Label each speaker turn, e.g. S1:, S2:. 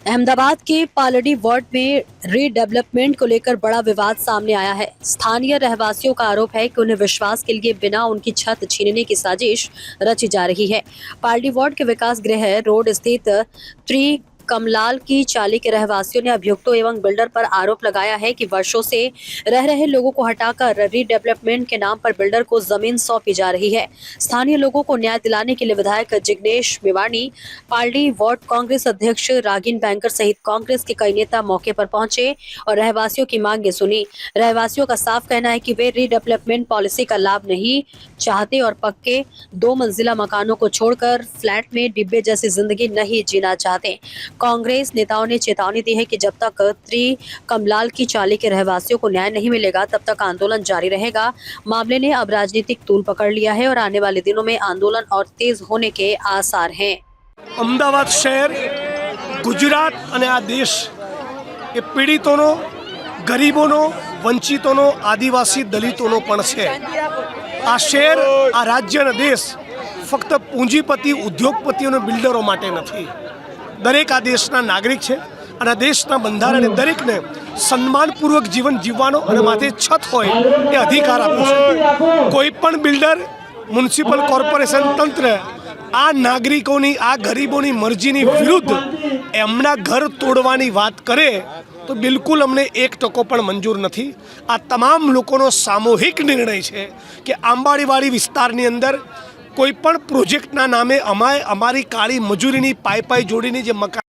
S1: अहमदाबाद के पालड़ी वार्ड में रीडेवलपमेंट को लेकर बड़ा विवाद सामने आया है। स्थानीय रहवासियों का आरोप है कि उन्हें विश्वास के लिए बिना उनकी छत छीनने की साजिश रची जा रही है। पालड़ी वार्ड के विकास गृह रोड स्थित त्रि कमलाल की चाली के रहवासियों ने अभियुक्तों एवं बिल्डर पर आरोप लगाया है कि वर्षों से रह रहे लोगों को हटाकर रीडेवलपमेंट के नाम पर बिल्डर को जमीन सौंपी जा रही है। स्थानीय लोगों को न्याय दिलाने के लिए विधायक जिग्नेश मेवाणी, पालड़ी वार्ड कांग्रेस अध्यक्ष रागिन बैंकर सहित कांग्रेस के कई नेता मौके पर पहुंचे और रहवासियों की मांगें सुनी। रहवासियों का साफ कहना है कि वे रीडेवलपमेंट पॉलिसी का लाभ नहीं चाहते और पक्के 2 मंजिला मकानों को छोड़कर फ्लैट में डिब्बे जैसी जिंदगी नहीं जीना चाहते। कांग्रेस नेताओं ने चेतावनी दी है कि जब तक त्रि कमलाल की चाली के रहवासियों को न्याय नहीं मिलेगा तब तक आंदोलन जारी रहेगा। मामले ने अब राजनीतिक तूल पकड़ लिया है और आने वाले दिनों में आंदोलन और तेज होने के आसार हैं।
S2: अमदावाद शहर गुजरात અને આ દેશ એ પીડિતોનો, ગરીબોનો, વંચિતોનો, આદિવાસી દલિતોનો પણ છે। આ શહેર, આ રાજ્ય અને દેશ ફક્ત પૂંજીપતિ, ઉદ્યોગપતિઓ અને બિલ્ડરો માટે નથી। દરેક આ દેશના નાગરિક છે અને આ દેશના બંધારણે દરેકને સન્માનપૂર્વક જીવન જીવવાનો અને માથે છત હોય એ અધિકાર આપ્યો છે। કોઈ પણ બિલ્ડર, મ્યુનિસિપલ કોર્પોરેશન તંત્ર આ નાગરિકોની, આ ગરીબોની મરજીની વિરુદ્ધ એમના ઘર તોડવાની વાત કરે તો બિલકુલ અમને 1% પણ મંજૂર નથી। આ તમામ લોકોનો સામૂહિક નિર્ણય છે કે આંબાડીવાડી વિસ્તારની અંદર કોઈ પણ પ્રોજેક્ટના નામે અમારી કાળી મજૂરીની પાઈ જોડીની જે મકાન